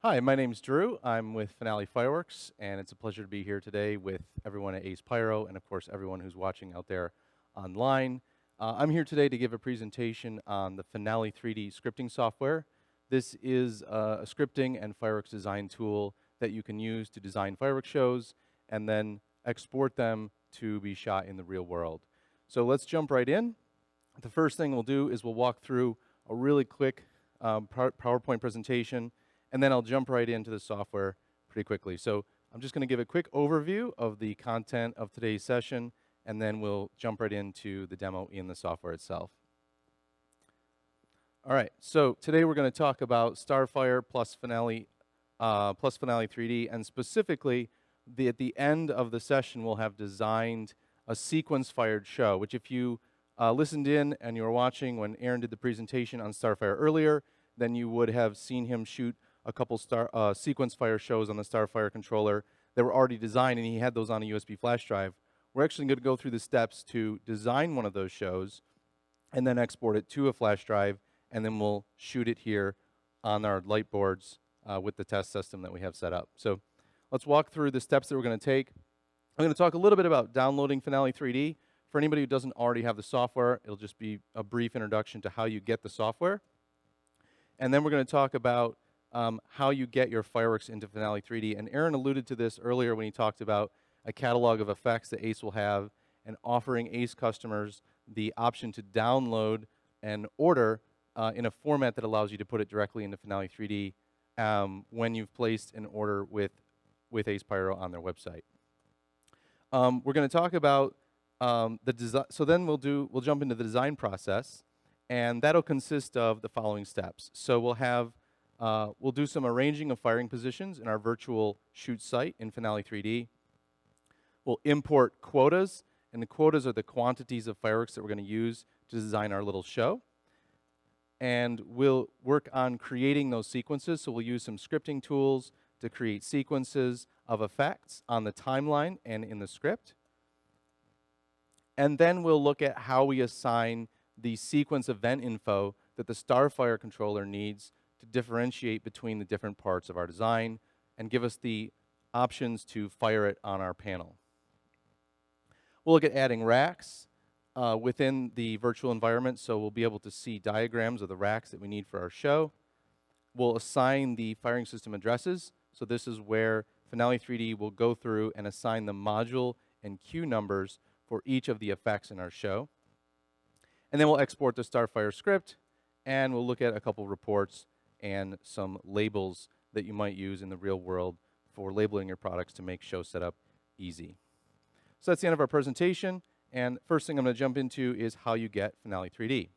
Hi, my name's Drew. I'm with Finale Fireworks, and it's a pleasure to be here today with everyone at Ace Pyro, and of course everyone who's watching out there online. I'm here today to give a presentation on the Finale 3D scripting software. This is a scripting and fireworks design tool that you can use to design fireworks shows and then export them to be shot in the real world. So let's jump right in. The first thing we'll do is we'll walk through a really quick PowerPoint presentation, and then I'll jump right into the software pretty quickly. So I'm just going to give a quick overview of the content of today's session, and then we'll jump right into the demo in the software itself. All right, so today we're going to talk about StarFire plus Finale 3D, and specifically, at the end of the session, we'll have designed a sequence-fired show, which if you listened in and you were watching when Aaron did the presentation on StarFire earlier, then you would have seen him shoot a couple sequence fire shows on the StarFire controller that were already designed, and he had those on a USB flash drive. We're actually going to go through the steps to design one of those shows and then export it to a flash drive, and then we'll shoot it here on our light boards with the test system that we have set up. So let's walk through the steps that we're going to take. I'm going to talk a little bit about downloading Finale 3D. For anybody who doesn't already have the software, it'll just be a brief introduction to how you get the software. And then we're going to talk about how you get your fireworks into Finale 3D. And Aaron alluded to this earlier when he talked about a catalog of effects that ACE will have and offering ACE customers the option to download and order in a format that allows you to put it directly into Finale 3D when you've placed an order with Ace Pyro on their website. We're going to talk about the design. So then we'll jump into the design process, and that'll consist of the following steps. So we'll do some arranging of firing positions in our virtual shoot site in Finale 3D. We'll import quotas, and the quotas are the quantities of fireworks that we're going to use to design our little show. And we'll work on creating those sequences, so we'll use some scripting tools to create sequences of effects on the timeline and in the script. And then we'll look at how we assign the sequence event info that the StarFire controller needs to differentiate between the different parts of our design and give us the options to fire it on our panel. We'll look at adding racks within the virtual environment, so we'll be able to see diagrams of the racks that we need for our show. We'll assign the firing system addresses, so this is where Finale 3D will go through and assign the module and queue numbers for each of the effects in our show. And then we'll export the StarFire script, and we'll look at a couple reports and some labels that you might use in the real world for labeling your products to make show setup easy. So that's the end of our presentation, and first thing I'm going to jump into is how you get Finale 3D.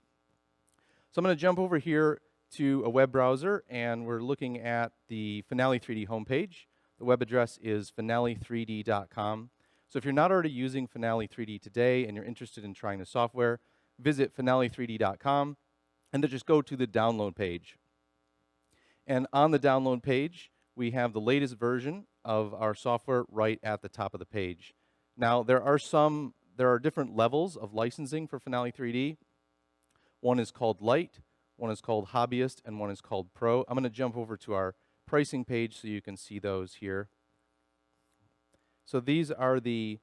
So I'm going to jump over here to a web browser, and we're looking at the Finale 3D homepage. The web address is finale3d.com. So if you're not already using Finale 3D today and you're interested in trying the software, visit finale3d.com and then just go to the download page. And on the download page, we have the latest version of our software right at the top of the page. Now, there are different levels of licensing for Finale 3D. One is called Lite, one is called Hobbyist, and one is called Pro. I'm going to jump over to our pricing page so you can see those here. So these are the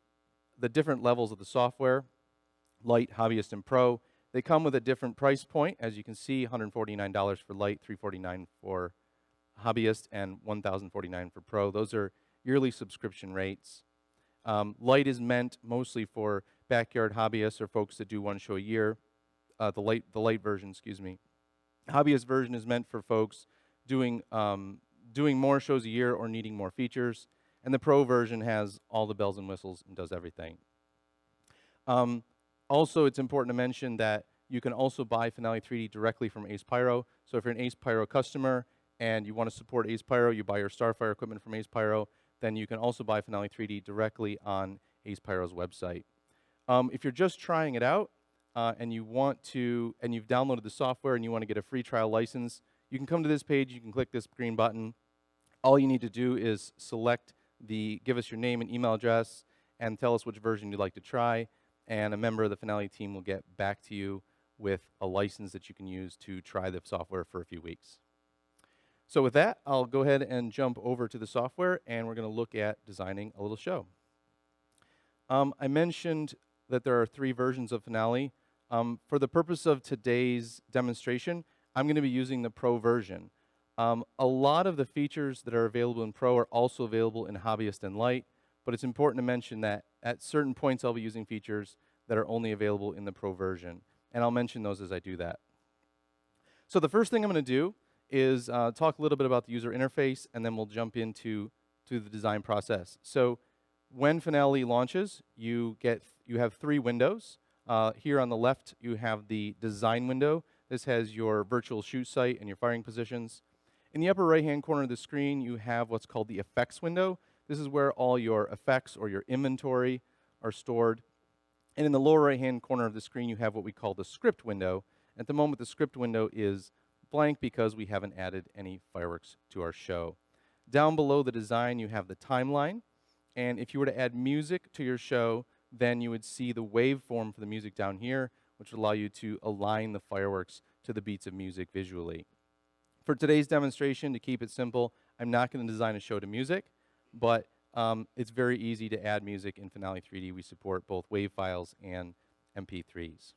different levels of the software, Lite, Hobbyist, and Pro. They come with a different price point. As you can see, $149 for Lite, $349 for Hobbyist, and $1,049 for Pro. Those are yearly subscription rates. Lite is meant mostly for backyard hobbyists or folks that do one show a year. The Lite version, excuse me. Hobbyist version is meant for folks doing more shows a year or needing more features. And the Pro version has all the bells and whistles and does everything. Also, it's important to mention that you can also buy Finale 3D directly from Ace Pyro. So if you're an Ace Pyro customer and you want to support Ace Pyro, you buy your StarFire equipment from Ace Pyro, then you can also buy Finale 3D directly on Ace Pyro's website. If you're just trying it out and you've downloaded the software and you want to get a free trial license, you can come to this page, you can click this green button. All you need to do is give us your name and email address and tell us which version you'd like to try, and a member of the Finale team will get back to you with a license that you can use to try the software for a few weeks. So with that, I'll go ahead and jump over to the software, and we're going to look at designing a little show. I mentioned that there are 3 versions of Finale. For the purpose of today's demonstration, I'm going to be using the Pro version. A lot of the features that are available in Pro are also available in Hobbyist and Lite, but it's important to mention that at certain points I'll be using features that are only available in the Pro version, and I'll mention those as I do that. So the first thing I'm going to do is talk a little bit about the user interface, and then we'll jump into the design process. So when Finale launches, you have 3 windows. Here on the left, you have the design window. This has your virtual shoot site and your firing positions. In the upper right-hand corner of the screen, you have what's called the effects window. This is where all your effects or your inventory are stored. And in the lower right-hand corner of the screen, you have what we call the script window. At the moment, the script window is blank because we haven't added any fireworks to our show. Down below the design, you have the timeline. And if you were to add music to your show, then you would see the waveform for the music down here, which would allow you to align the fireworks to the beats of music visually. For today's demonstration, to keep it simple, I'm not going to design a show to music, but it's very easy to add music in Finale 3D. We support both WAV files and MP3s.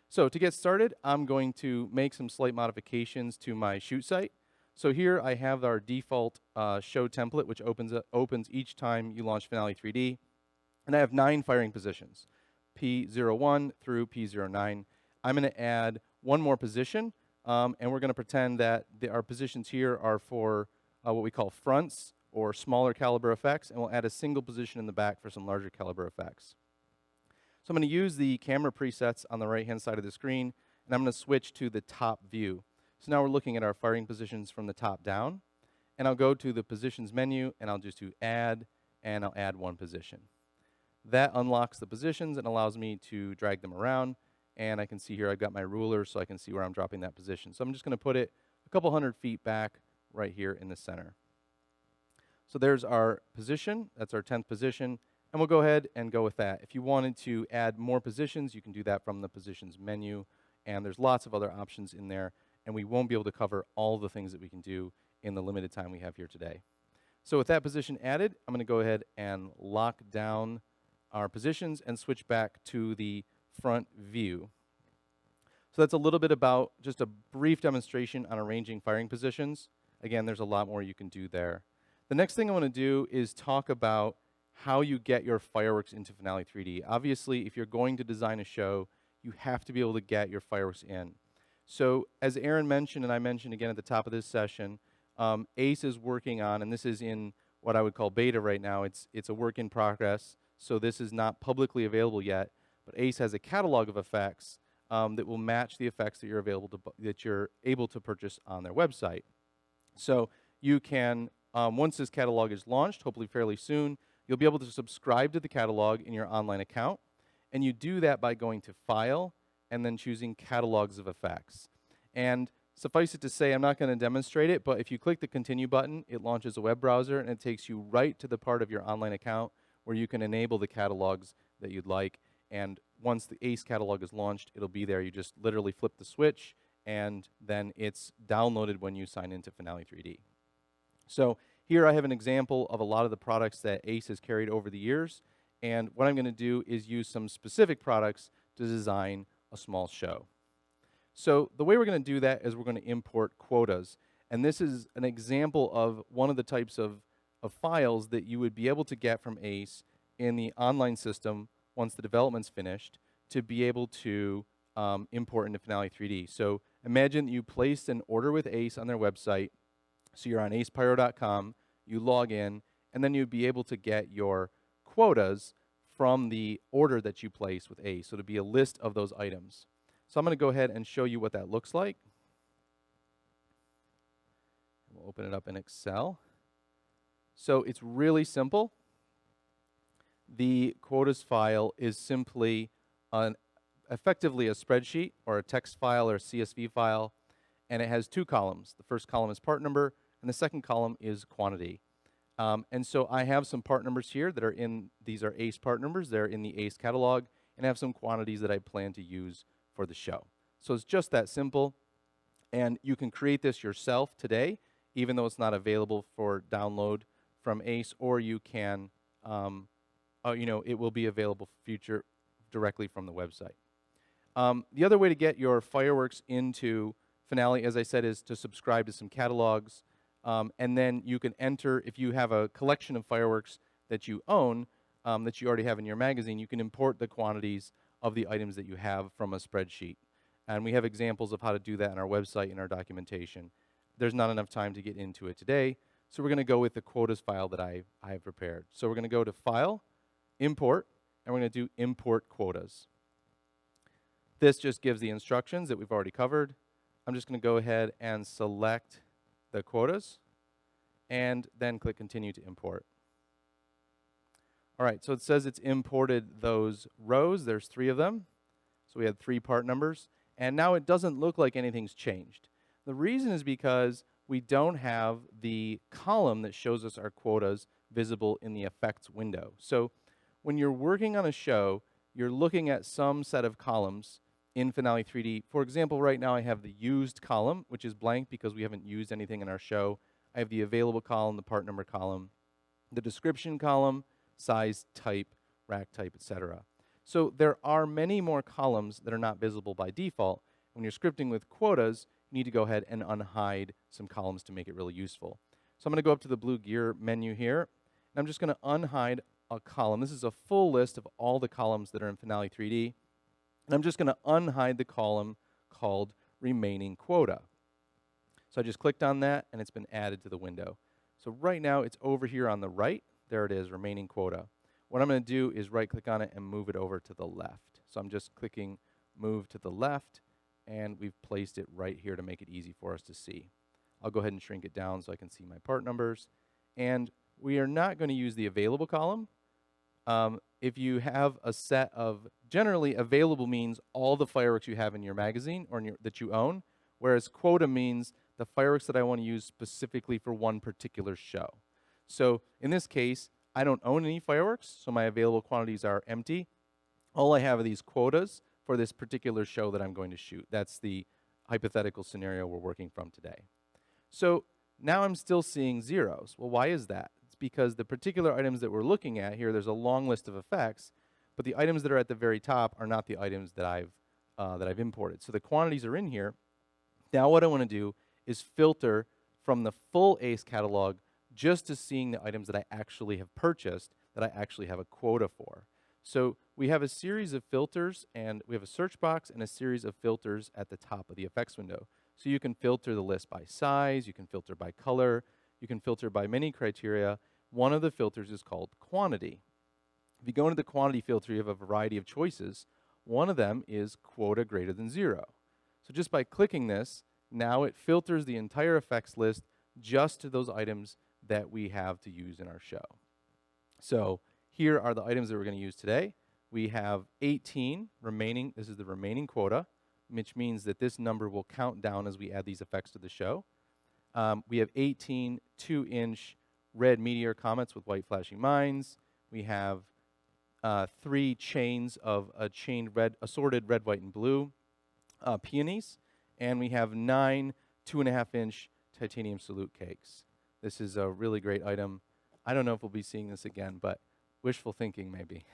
So to get started, I'm going to make some slight modifications to my shoot site. So here I have our default show template, which opens each time you launch Finale 3D. And I have 9 firing positions, P01 through P09. I'm going to add one more position, and we're going to pretend that our positions here are for what we call fronts or smaller caliber effects, and we'll add a single position in the back for some larger caliber effects. So I'm going to use the camera presets on the right-hand side of the screen, and I'm going to switch to the top view. So now we're looking at our firing positions from the top down, and I'll go to the positions menu, and I'll just do add, and I'll add 1 position. That unlocks the positions and allows me to drag them around, and I can see here I've got my ruler so I can see where I'm dropping that position. So I'm just going to put it a couple hundred feet back right here in the center. So there's our position, that's our 10th position, and we'll go ahead and go with that. If you wanted to add more positions, you can do that from the positions menu, and there's lots of other options in there, and we won't be able to cover all the things that we can do in the limited time we have here today. So with that position added, I'm going to go ahead and lock down our positions and switch back to the front view. So that's a little bit about just a brief demonstration on arranging firing positions. Again, there's a lot more you can do there. The next thing I want to do is talk about how you get your fireworks into Finale 3D. Obviously, if you're going to design a show, you have to be able to get your fireworks in. So as Aaron mentioned, and I mentioned again at the top of this session, ACE is working on, and this is in what I would call beta right now. It's a work in progress. So this is not publicly available yet, but ACE has a catalog of effects that will match the effects that you're able to purchase on their website. So you can, once this catalog is launched, hopefully fairly soon, you'll be able to subscribe to the catalog in your online account, and you do that by going to File and then choosing Catalogs of Effects. And suffice it to say, I'm not going to demonstrate it, but if you click the Continue button, it launches a web browser, and it takes you right to the part of your online account where you can enable the catalogs that you'd like. And once the ACE catalog is launched, it'll be there. You just literally flip the switch, and then it's downloaded when you sign into Finale 3D. So here I have an example of a lot of the products that ACE has carried over the years. And what I'm going to do is use some specific products to design a small show. So the way we're going to do that is we're going to import quotas. And this is an example of one of the types of files that you would be able to get from ACE in the online system once the development's finished to be able to import into Finale 3D. So imagine that you placed an order with ACE on their website. So you're on acepyro.com, you log in, and then you'd be able to get your quotas from the order that you place with ACE. So it'd be a list of those items. So I'm going to go ahead and show you what that looks like. We'll open it up in Excel. So it's really simple. The quotas file is simply effectively a spreadsheet or a text file or a CSV file, and it has 2 columns. The first column is part number, and the second column is quantity. And so I have some part numbers here that are these are ACE part numbers. They're in the ACE catalog, and I have some quantities that I plan to use for the show. So it's just that simple, and you can create this yourself today. even though it's not available for download from ACE, or you can, it will be available for future directly from the website. The other way to get your fireworks into Finale, as I said, is to subscribe to some catalogs, and then you can enter, if you have a collection of fireworks that you own, that you already have in your magazine, you can import the quantities of the items that you have from a spreadsheet. And we have examples of how to do that on our website and our documentation. There's not enough time to get into it today, so we're going to go with the quotas file that I have prepared. So we're going to go to File, Import, and we're going to do Import Quotas. This just gives the instructions that we've already covered. I'm just going to go ahead and select the quotas, and then click Continue to Import. All right, so it says it's imported those rows. There's 3 of them. So we had 3 part numbers. And now it doesn't look like anything's changed. The reason is because we don't have the column that shows us our quotas visible in the effects window. So when you're working on a show, you're looking at some set of columns in Finale 3D. For example, right now I have the used column, which is blank because we haven't used anything in our show. I have the available column, the part number column, the description column, size, type, rack type, etc. So there are many more columns that are not visible by default. When you're scripting with quotas, you need to go ahead and unhide some columns to make it really useful. So I'm going to go up to the blue gear menu here, and I'm just going to unhide a column. This is a full list of all the columns that are in Finale 3D. And I'm just going to unhide the column called Remaining Quota. So I just clicked on that, and it's been added to the window. So right now, it's over here on the right. There it is, Remaining Quota. What I'm going to do is right-click on it and move it over to the left. So I'm just clicking Move to the left, and we've placed it right here to make it easy for us to see. I'll go ahead and shrink it down so I can see my part numbers. And we are not going to use the available column. If you have a set of, generally available means all the fireworks you have in your magazine or that you own, whereas quota means the fireworks that I want to use specifically for one particular show. So in this case, I don't own any fireworks, so my available quantities are empty. All I have are these quotas for this particular show that I'm going to shoot. That's the hypothetical scenario we're working from today. So now I'm still seeing zeros. Well, why is that? It's because the particular items that we're looking at here, there's a long list of effects, but the items that are at the very top are not the items that I've imported. So the quantities are in here. Now what I want to do is filter from the full ACE catalog just to seeing the items that I actually have purchased, that I actually have a quota for. So we have a series of filters, and we have a search box and a series of filters at the top of the effects window. So you can filter the list by size, you can filter by color, you can filter by many criteria. One of the filters is called quantity. If you go into the quantity filter, you have a variety of choices. One of them is quota greater than 0. So just by clicking this, now it filters the entire effects list just to those items that we have to use in our show. So here are the items that we're going to use today. We have 18 remaining. This is the remaining quota, which means that this number will count down as we add these effects to the show. We have 18 2-inch red meteor comets with white flashing mines. We have 3 chains of assorted red, white, and blue peonies. And we have 9 2.5-inch titanium salute cakes. This is a really great item. I don't know if we'll be seeing this again, but wishful thinking maybe.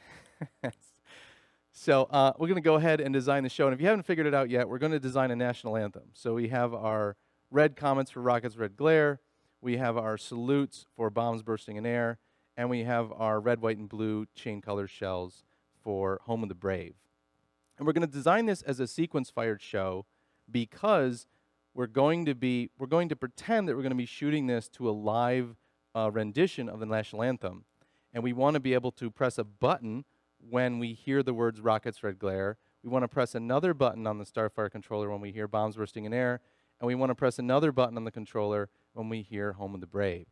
So we're going to go ahead and design the show. And if you haven't figured it out yet, we're going to design a national anthem. So we have our red comets for rockets' red glare. We have our salutes for bombs bursting in air. And we have our red, white, and blue chain color shells for Home of the Brave. And we're going to design this as a sequence-fired show because we're going to pretend that we're going to be shooting this to a live rendition of the national anthem. And we want to be able to press a button when we hear the words rockets, red glare. We want to press another button on the StarFire controller when we hear bombs bursting in air. And we want to press another button on the controller when we hear Home of the Brave.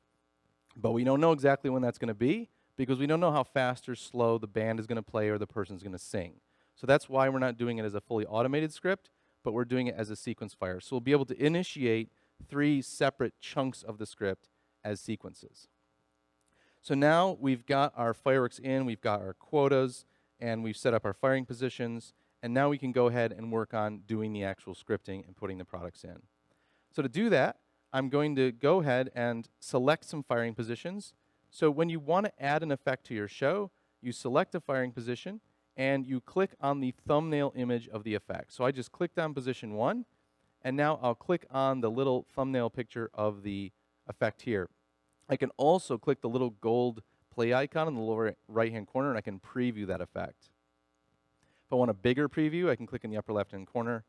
But we don't know exactly when that's going to be because we don't know how fast or slow the band is going to play or the person's going to sing. So that's why we're not doing it as a fully automated script, but we're doing it as a sequence fire. So we'll be able to initiate 3 separate chunks of the script as sequences. So now we've got our fireworks in, we've got our quotas, and we've set up our firing positions, and now we can go ahead and work on doing the actual scripting and putting the products in. So to do that, I'm going to go ahead and select some firing positions. So when you want to add an effect to your show, you select a firing position and you click on the thumbnail image of the effect. So I just clicked on position 1, and now I'll click on the little thumbnail picture of the effect here. I can also click the little gold play icon in the lower right-hand corner, and I can preview that effect. If I want a bigger preview, I can click in the upper left-hand corner,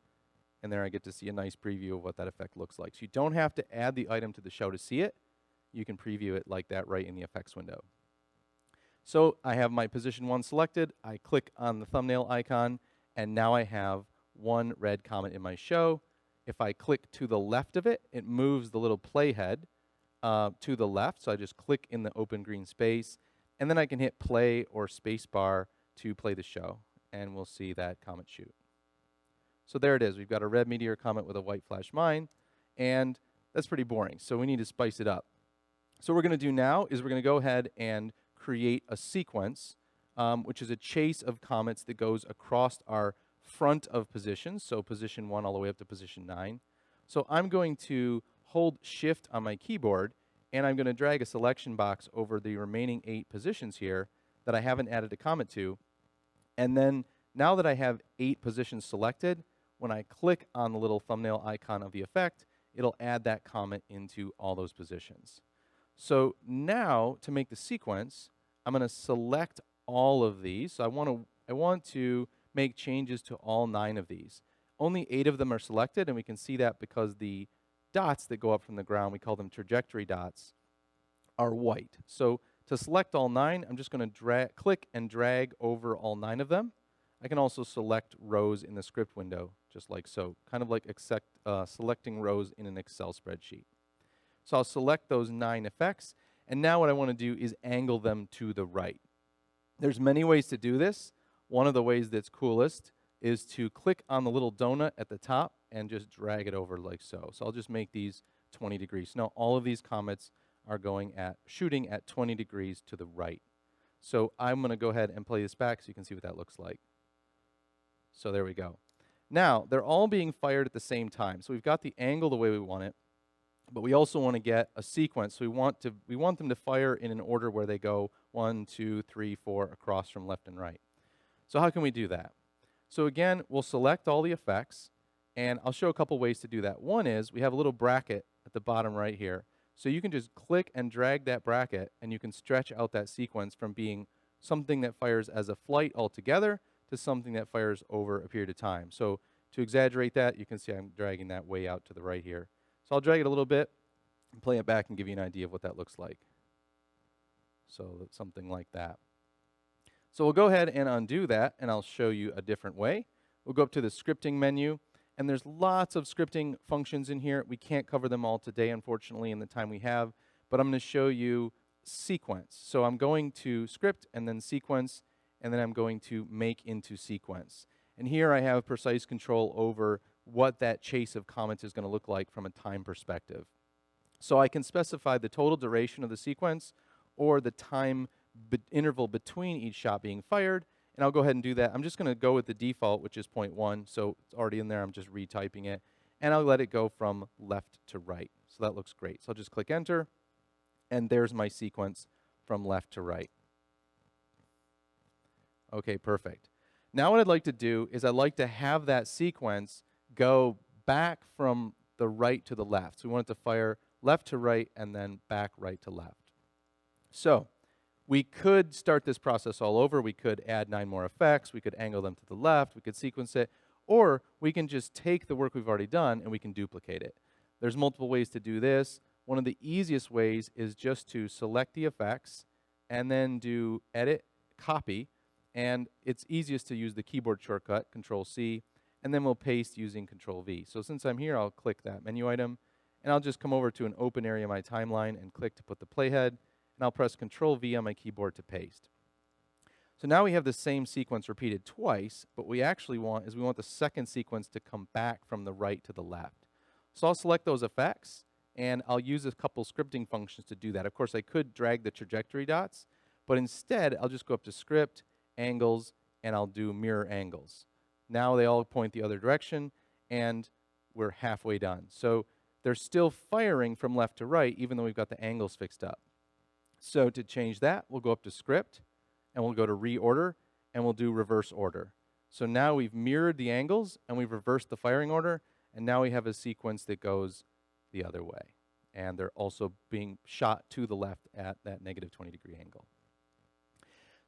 and there I get to see a nice preview of what that effect looks like. So you don't have to add the item to the show to see it. You can preview it like that right in the effects window. So I have my position 1 selected. I click on the thumbnail icon, and now I have one red comet in my show. If I click to the left of it, it moves the little playhead to the left. So I just click in the open green space, and then I can hit play or space bar to play the show, and we'll see that comet shoot. So there it is. We've got a red meteor comet with a white flash mine, and that's pretty boring. So we need to spice it up. So what we're going to do now is we're going to go ahead and create a sequence, which is a chase of comets that goes across our front of positions, so position 1 all the way up to position 9. So I'm going to hold Shift on my keyboard, and I'm going to drag a selection box over the remaining 8 positions here that I haven't added a comet to. And then now that I have 8 positions selected, when I click on the little thumbnail icon of the effect, it'll add that comet into all those positions. So now, to make the sequence, I'm going to select all of these. So I want to make changes to all 9 of these. Only 8 of them are selected, and we can see that because the dots that go up from the ground, we call them trajectory dots, are white. So to select all 9, I'm just going to click and drag over all 9 of them. I can also select rows in the script window, just like so, kind of like selecting rows in an Excel spreadsheet. So I'll select those 9 effects, and now what I want to do is angle them to the right. There's many ways to do this. One of the ways that's coolest is to click on the little donut at the top and just drag it over like so. So I'll just make these 20 degrees. Now all of these comets are shooting at 20 degrees to the right. So I'm going to go ahead and play this back so you can see what that looks like. So there we go. Now they're all being fired at the same time. So we've got the angle the way we want it, but we also want to get a sequence. So we want them to fire in an order where they go 1, 2, 3, 4 across from left and right. So how can we do that? So again, we'll select all the effects, and I'll show a couple ways to do that. One is we have a little bracket at the bottom right here. So you can just click and drag that bracket, and you can stretch out that sequence from being something that fires as a flight altogether to something that fires over a period of time. So to exaggerate that, you can see I'm dragging that way out to the right here. So I'll drag it a little bit and play it back and give you an idea of what that looks like. So something like that. So we'll go ahead and undo that, and I'll show you a different way. We'll go up to the scripting menu, and there's lots of scripting functions in here. We can't cover them all today, unfortunately, in the time we have, but I'm going to show you sequence. So I'm going to script and then sequence, and then I'm going to make into sequence. And here I have precise control over what that chase of comets is going to look like from a time perspective. So I can specify the total duration of the sequence or the time interval between each shot being fired, and I'll go ahead and do that. I'm just going to go with the default, which is 0.1, so it's already in there. I'm just retyping it, and I'll let it go from left to right. So that looks great. So I'll just click enter, and there's my sequence from left to right. Okay, perfect. Now what I'd like to do is I'd like to have that sequence go back from the right to the left. So we want it to fire left to right and then back right to left. So we could start this process all over. We could add 9 more effects. We could angle them to the left. We could sequence it. Or we can just take the work we've already done and we can duplicate it. There's multiple ways to do this. One of the easiest ways is just to select the effects and then do edit, copy, and it's easiest to use the keyboard shortcut, Control-C, and then we'll paste using Control-V. So since I'm here, I'll click that menu item, and I'll just come over to an open area of my timeline and click to put the playhead, and I'll press Control-V on my keyboard to paste. So now we have the same sequence repeated twice, but what we actually want is we want the second sequence to come back from the right to the left. So I'll select those effects, and I'll use a couple scripting functions to do that. Of course, I could drag the trajectory dots, but instead, I'll just go up to Script, Angles, and I'll do Mirror Angles. Now they all point the other direction, and we're halfway done. So they're still firing from left to right, even though we've got the angles fixed up. So to change that, we'll go up to Script, and we'll go to Reorder, and we'll do Reverse Order. So now we've mirrored the angles, and we've reversed the firing order, and now we have a sequence that goes the other way. And they're also being shot to the left at that negative 20-degree angle.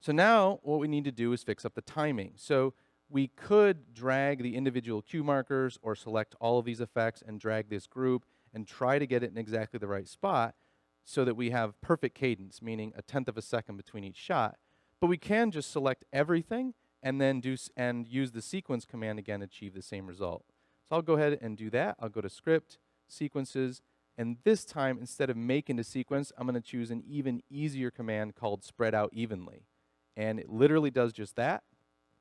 So now what we need to do is fix up the timing. So we could drag the individual cue markers or select all of these effects and drag this group and try to get it in exactly the right spot so that we have perfect cadence, meaning a tenth of a second between each shot. But we can just select everything and then use the sequence command again to achieve the same result. So I'll go ahead and do that. I'll go to Script, Sequences, and this time, instead of make into sequence, I'm going to choose an even easier command called Spread Out Evenly. And it literally does just that.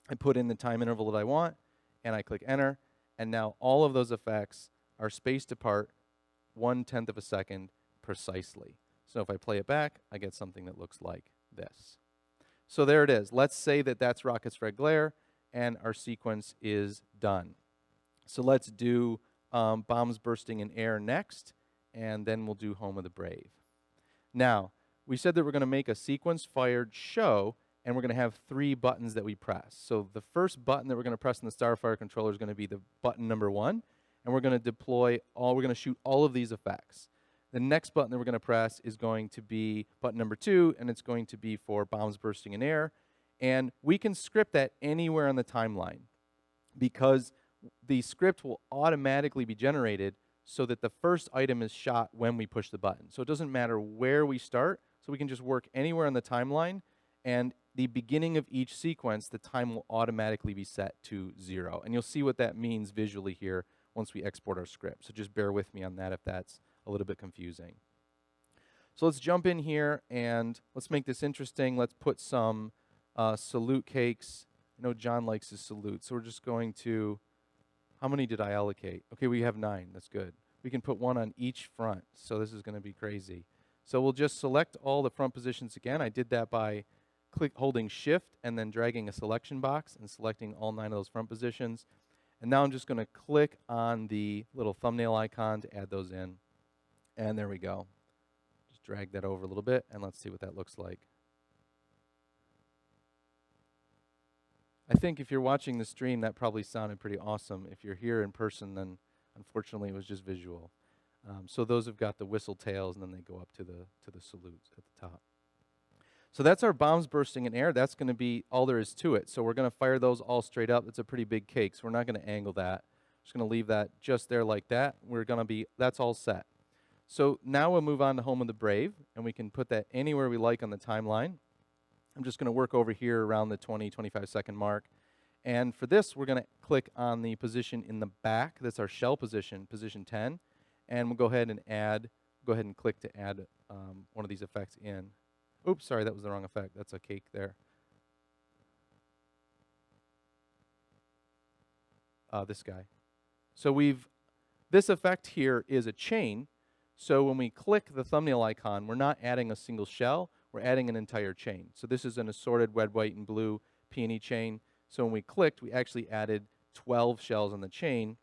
I put in the time interval that I want, and I click Enter, and now all of those effects are spaced apart 1/10 of a second precisely. So if I play it back, I get something that looks like this. So there it is. Let's say that that's Rocket's Red Glare, and our sequence is done. So let's do Bombs Bursting in Air next, and then we'll do Home of the Brave. Now, we said that we're going to make a sequence-fired show, and we're going to have 3 buttons that we press. So the first button that we're going to press in the StarFire controller is going to be the button number 1, and we're going to we're going to shoot all of these effects. The next button that we're going to press is going to be button number 2, and it's going to be for Bombs Bursting in Air. And we can script that anywhere on the timeline because the script will automatically be generated so that the first item is shot when we push the button. So it doesn't matter where we start, so we can just work anywhere on the timeline, and the beginning of each sequence, the time will automatically be set to 0. And you'll see what that means visually here once we export our script. So just bear with me on that if that's a little bit confusing. So let's jump in here and let's make this interesting. Let's put some salute cakes. I know John likes his salute, so we're just going to, how many did I allocate? Okay, we have 9. That's good. We can put 1 on each front, so this is going to be crazy. So we'll just select all the front positions again. I did that by holding Shift and then dragging a selection box and selecting all 9 of those front positions. And now I'm just going to click on the little thumbnail icon to add those in. And there we go. Just drag that over a little bit, and let's see what that looks like. I think if you're watching the stream, that probably sounded pretty awesome. If you're here in person, then unfortunately it was just visual. So those have got the whistle tails, and then they go up to the salutes at the top. So that's our bombs bursting in air. That's going to be all there is to it. So we're going to fire those all straight up. It's a pretty big cake, so we're not going to angle that. Just going to leave that just there like that. That's all set. So now we'll move on to Home of the Brave, and we can put that anywhere we like on the timeline. I'm just going to work over here around the 25 second mark. And for this, we're going to click on the position in the back. That's our shell position, position 10. And we'll go ahead and click to add one of these effects in. Oops, sorry, that was the wrong effect. That's a cake there. This guy. So this effect here is a chain. So when we click the thumbnail icon, we're not adding a single shell, we're adding an entire chain. So this is an assorted red, white, and blue peony chain. So when we clicked, we actually added 12 shells on the chain,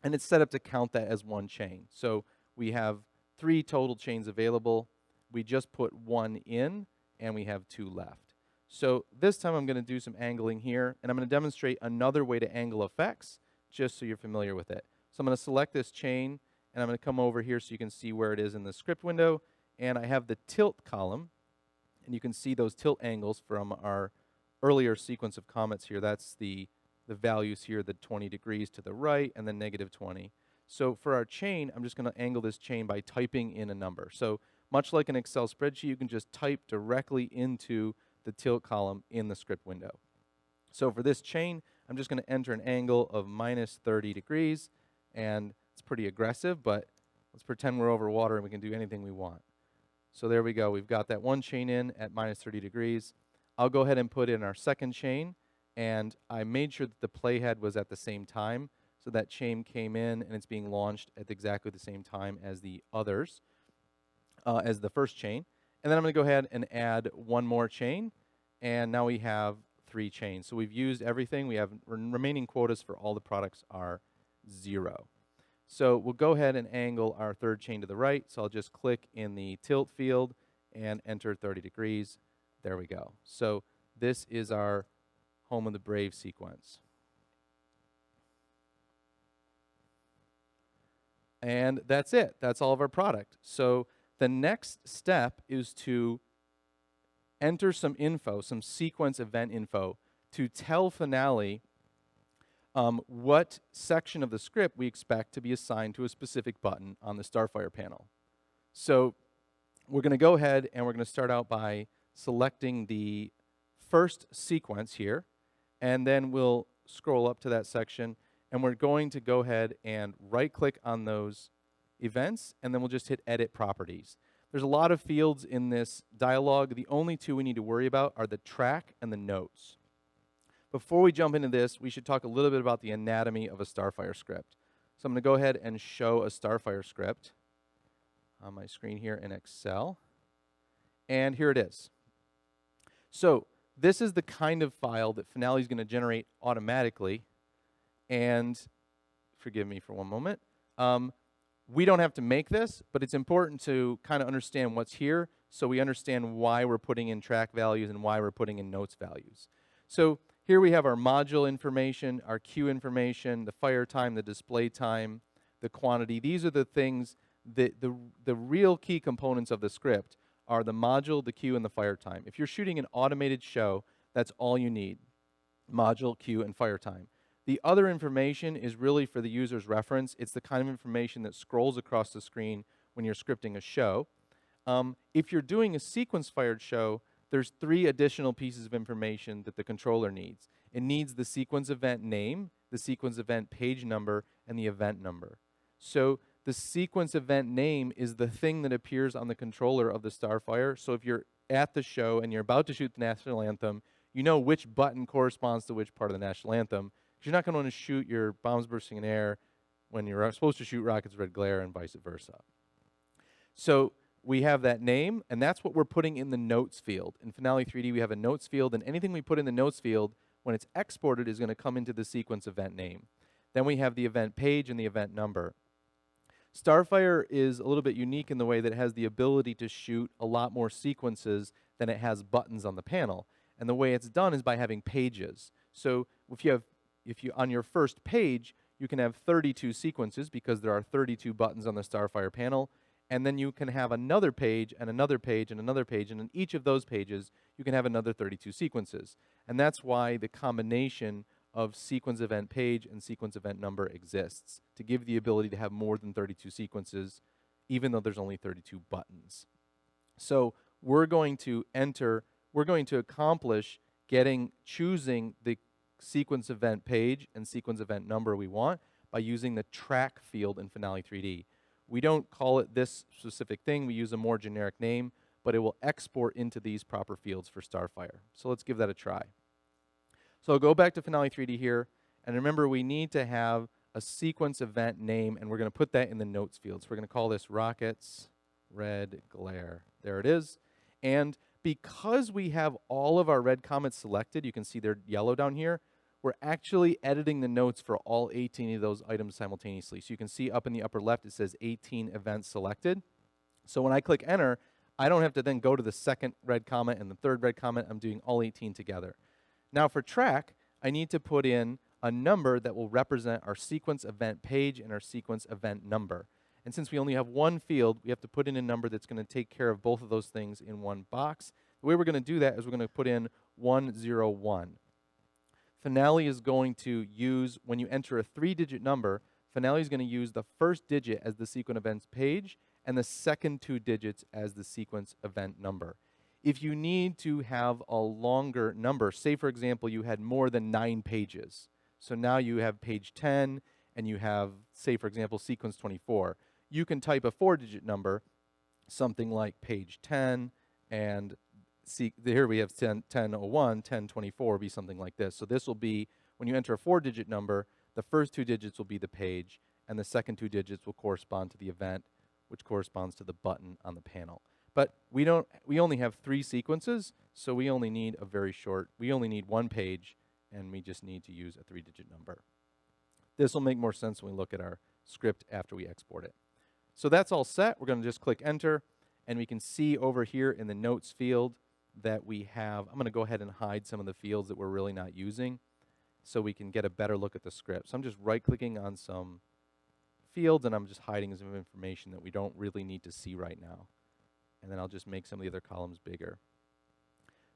and it's set up to count that as one chain. So we have 3 total chains available. We just put 1 in, and we have 2 left. So this time I'm going to do some angling here, and I'm going to demonstrate another way to angle effects, just so you're familiar with it. So I'm going to select this chain, and I'm going to come over here so you can see where it is in the script window, and I have the tilt column, and you can see those tilt angles from our earlier sequence of comments here. That's the values here, the 20 degrees to the right, and then -20. So for our chain, I'm just going to angle this chain by typing in a number. So much like an Excel spreadsheet, you can just type directly into the tilt column in the script window. So for this chain, I'm just going to enter an angle of -30 degrees, and it's pretty aggressive, but let's pretend we're over water and we can do anything we want. So there we go. We've got that one chain in at -30 degrees. I'll go ahead and put in our second chain, and I made sure that the playhead was at the same time, so that chain came in and it's being launched at exactly the same time as the others, as the first chain. And then I'm going to go ahead and add one more chain, and now we have 3 chains. So we've used everything. We have remaining quotas for all the products are 0. So we'll go ahead and angle our third chain to the right. So I'll just click in the tilt field and enter 30 degrees. There we go. So this is our Home of the Brave sequence. And that's it. That's all of our product. So the next step is to enter some info, some sequence event info, to tell Finale what section of the script we expect to be assigned to a specific button on the StarFire panel. So we're going to go ahead and we're going to start out by selecting the first sequence here, and then we'll scroll up to that section, and we're going to go ahead and right-click on those events, and then we'll just hit Edit Properties. There's a lot of fields in this dialog. The only two we need to worry about are the track and the notes. Before we jump into this, we should talk a little bit about the anatomy of a StarFire script. So I'm going to go ahead and show a StarFire script on my screen here in Excel. And here it is. So this is the kind of file that Finale is going to generate automatically. And forgive me for one moment. We don't have to make this, but it's important to kind of understand what's here so we understand why we're putting in track values and why we're putting in notes values. So here we have our module information, our queue information, the fire time, the display time, the quantity. These are the things that the real key components of the script are the module, the queue, and the fire time. If you're shooting an automated show, that's all you need: module, queue, and fire time. The other information is really for the user's reference. It's the kind of information that scrolls across the screen when you're scripting a show. If you're doing a sequence-fired show, there's 3 additional pieces of information that the controller needs. It needs the sequence event name, the sequence event page number, and the event number. So the sequence event name is the thing that appears on the controller of the StarFire. So if you're at the show and you're about to shoot the national anthem, you know which button corresponds to which part of the national anthem. You're not going to want to shoot your bombs bursting in air when you're supposed to shoot rockets red glare and vice versa. So we have that name, and that's what we're putting in the notes field. In Finale 3D, we have a notes field, and anything we put in the notes field, when it's exported, is going to come into the sequence event name. Then we have the event page and the event number. StarFire is a little bit unique in the way that it has the ability to shoot a lot more sequences than it has buttons on the panel. And the way it's done is by having pages. So if you on your first page, you can have 32 sequences because there are 32 buttons on the StarFire panel, and then you can have another page and another page and another page, and in each of those pages, you can have another 32 sequences. And that's why the combination of sequence event page and sequence event number exists, to give the ability to have more than 32 sequences, even though there's only 32 buttons. So we're going to accomplish choosing the sequence event page and sequence event number we want by using the track field in Finale 3D. We don't call it this specific thing. We use a more generic name, but it will export into these proper fields for StarFire. So let's give that a try. So I'll go back to Finale 3D here, and remember we need to have a sequence event name, and we're going to put that in the notes field. So we're going to call this rockets red glare. There it is. And because we have all of our red comets selected, you can see they're yellow down here, we're actually editing the notes for all 18 of those items simultaneously. So you can see up in the upper left it says 18 events selected. So when I click enter, I don't have to then go to the second red comet and the third red comet. I'm doing all 18 together. Now for track, I need to put in a number that will represent our sequence event page and our sequence event number. And since we only have one field, we have to put in a number that's going to take care of both of those things in one box. The way we're going to do that is we're going to put in 101. Finale is going to use, when you enter a 3-digit number, Finale is going to use the first digit as the sequence events page and the second 2 digits as the sequence event number. If you need to have a longer number, say for example you had more than 9 pages, so now you have page 10 and you have, say for example, sequence 24, you can type a 4-digit number, something like page 10, and see, here we have 1001, 1024 will be something like this. So this will be, when you enter a 4-digit number, the first 2 digits will be the page, and the second 2 digits will correspond to the event, which corresponds to the button on the panel. But we only have 3 sequences, so we only need we only need 1 page, and we just need to use a 3-digit number. This will make more sense when we look at our script after we export it. So that's all set. We're going to just click enter, and we can see over here in the notes field that we have, I'm going to go ahead and hide some of the fields that we're really not using so we can get a better look at the script. So I'm just right-clicking on some fields, and I'm just hiding some information that we don't really need to see right now. And then I'll just make some of the other columns bigger.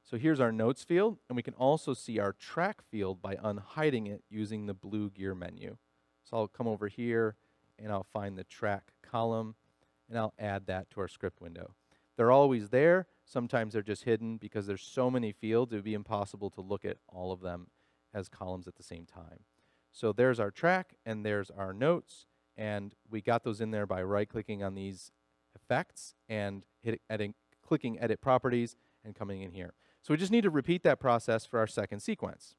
So here's our notes field, and we can also see our track field by unhiding it using the blue gear menu. So I'll come over here, and I'll find the track column, and I'll add that to our script window. They're always there. Sometimes they're just hidden because there's so many fields, it would be impossible to look at all of them as columns at the same time. So there's our track, and there's our notes, and we got those in there by right-clicking on these effects and clicking Edit Properties and coming in here. So we just need to repeat that process for our second sequence.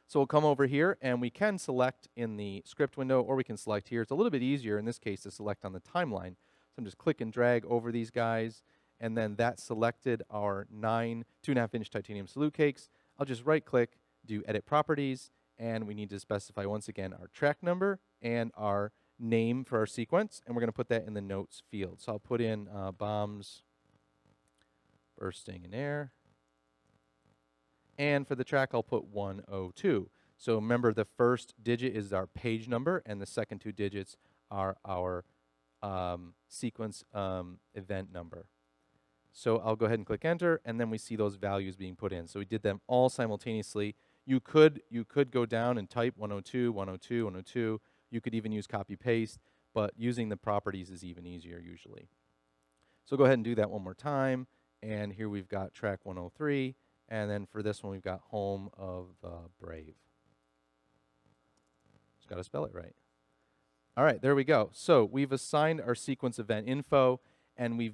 So we'll come over here, and we can select in the script window, or we can select here. It's a little bit easier in this case to select on the timeline. So I'm just click and drag over these guys, and then that selected our 2.5-inch titanium salute cakes. I'll just right-click, do Edit Properties, and we need to specify once again our track number and our name for our sequence, and we're going to put that in the notes field. So I'll put in bombs bursting in air. And for the track, I'll put 102. So remember, the first digit is our page number, and the second two digits are our sequence event number. So I'll go ahead and click enter, and then we see those values being put in. So we did them all simultaneously. You could go down and type 102, 102, 102. You could even use copy paste, but using the properties is even easier usually. So go ahead and do that one more time. And here we've got track 103. And then for this one, we've got Home of the Brave. Just got to spell it right. All right, there we go. So we've assigned our sequence event info, and